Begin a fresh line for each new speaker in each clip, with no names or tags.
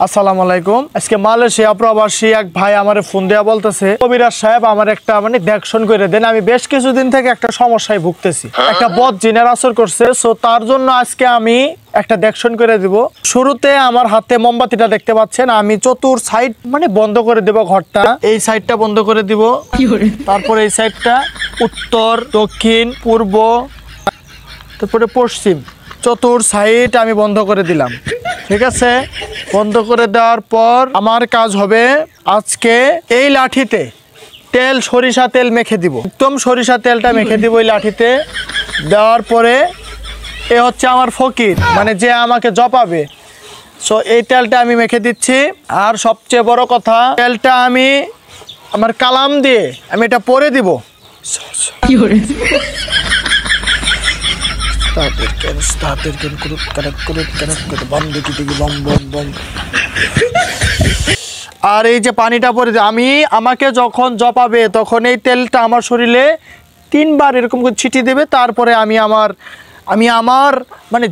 আসসালামু আলাইকুম। আজকে মালয়েশিয়া প্রবাসী এক ভাই আমারে ফোন দেয়া বলতেছে, কবিরাজ সাহেব আমার একটা দেখশন করে দেন, আমি বেশ কিছুদিন থেকে একটা সমস্যায় ভুগতেছি, একটা বদ জিনের আসর করছে। সো তার জন্য আজকে আমি একটা দেখশন করে দিব। শুরুতে আমার হাতে মোমবাতিটা দেখতে পাচ্ছেন, আমি চতুর সাইড বন্ধ করে দেব ঘরটা। এই সাইডটা বন্ধ করে দিব, তারপরে এই সাইডটা, উত্তর, দক্ষিণ, পূর্ব, তারপরে পশ্চিম, চতুর সাইড আমি বন্ধ করে দিলাম। ঠিক আছে, বন্ধ করে দেওয়ার পর আমার কাজ হবে আজকে এই লাঠিতে তেল, সরিষা তেল মেখে দিব। একদম সরিষা তেলটা মেখে দিব এই লাঠিতে। দেওয়ার পরে এ হচ্ছে আমার ফকির, যে আমাকে জপাবে। সো এই তেলটা আমি মেখে দিচ্ছি। আর সবচেয়ে বড় কথা, তেলটা আমি আমার কালাম দিয়ে আমি এটা পরে দিব। আর এই যে পানিটা পরে আমি আমাকে যখন জপাবে তখন এই তেলটা আমার শরীরে 3 বার এরকম করে ছিটিয়ে দেবে। তারপরে আমি আমার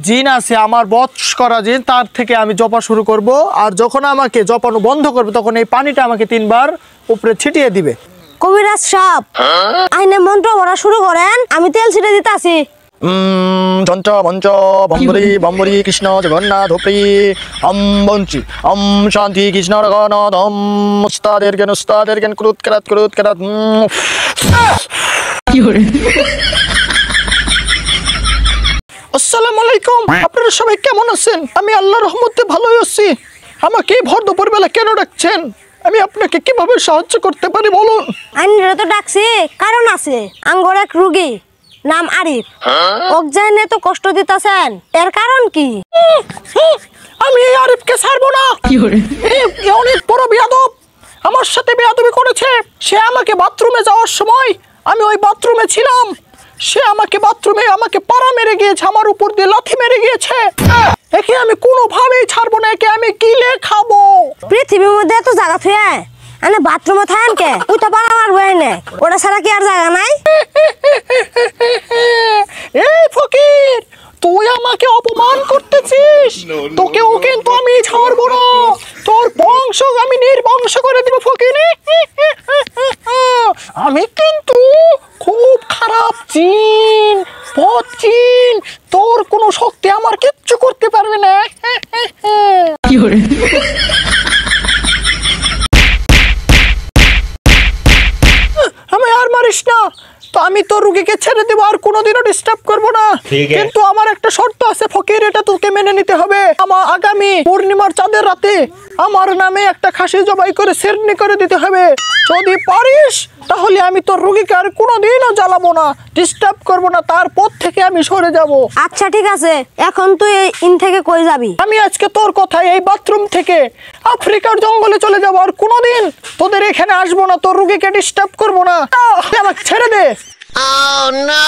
জিন আছে, আমার বশ করা জিন, তার থেকে আমি জপা শুরু করব। আর যখন আমাকে জপানো বন্ধ করবে তখন এই পানিটা আমাকে 3 বার উপরে ছিটিয়ে দিবে।
কবিরাজ সাহেব, আইনে মন্ত্র পড়া শুরু করেন, আমি তেল ছিটিয়ে দিতেছি।
যন্ত্র মঞ্চ বম্বরি বম্বরি কৃষ্ণ জগন্নাথ প্রি বঞ্চি শান্তি কৃষ্ণ রঘুনাথ উস্তাদের জ্ঞান ক্রুত কেরাত। আসসালামু আলাইকুম, আপনারা সবাই কেমন আছেন? আমি আল্লাহর রহমতে ভালোই আছি। আমাকে ভর দুপুর বেলা কেন ডাকছেন? আমি আপনাকে কিভাবে সাহায্য করতে পারি বলুন?
আমি তো ডাকছি কারণ আছে, আঙ্গর এক রোগী নাম আরিফ, অকজাইনে তো কষ্ট দিতেছেন, এর কারণ কি?
আমি এই আরিফকে ছাড়বো না। অনেক বড় বেয়াদব, আমার সাথে বেয়াদবি করেছে। সে আমাকে বাথরুমে যাওয়ার সময়, আমি ওই বাথরুমে ছিলাম, সে আমাকে বাথরুমে পাড়া মেরে গিয়েছে, আমার উপর দিয়ে লাথি মেরে গিয়েছে। একে আমি কোনোভাবেই ছাড়বো না, একে আমি গিলে খাবো।
পৃথিবীর মধ্যে এত জায়গা থুয়ে আনে বাথরুমে থাকেন কে? ওইটা পাড়া মারবো এনে, ওটা ছাড়া কি আর জায়গা নাই?
এই ফকির, তুই আমাকে অপমান করতেছিস, তোকেও কিন্তু আমি ছাড়বো না, তোর বংশ আমি নির্বংশ করে দিব ফকির। আমি কিন্তু খুব খারাপ জিন, বদ জিন, তোর কোনো শক্তি আমার কিচ্ছু করতে পারবে না। আমি আর মারিস না, তো আমি তোর রুগীকে ছেড়ে দেবো, আর কোনোদিনও ডিস্টার্ব করবো না। কিন্তু আমার একটা শর্ত আছে ফকির, এটা তোকে মেনে নিতে হবে। আমার আগামী পূর্ণিমার চাঁদের রাতে আমার নামে একটা খাসি জবাই করে সেরনি করে দিতে হবে। যদি পারিস তাহলে আমি তোর রুগীকে আর কোনোদিনও জ্বালাবো না, ডিস্টার্ব করবো না, তারপর থেকে আমি সরে যাব।
আচ্ছা ঠিক আছে, এখন তুই ইন থেকে কই যাবি?
আমি আজকে তোর কথায় এই বাথরুম থেকে আফ্রিকার জঙ্গলে চলে যাবো, আর কোনোদিন তোদের এখানে আসবো না, তোর রুগীকে ডিস্টার্ব করবো না। আমাকে ছেড়ে দে। Oh no!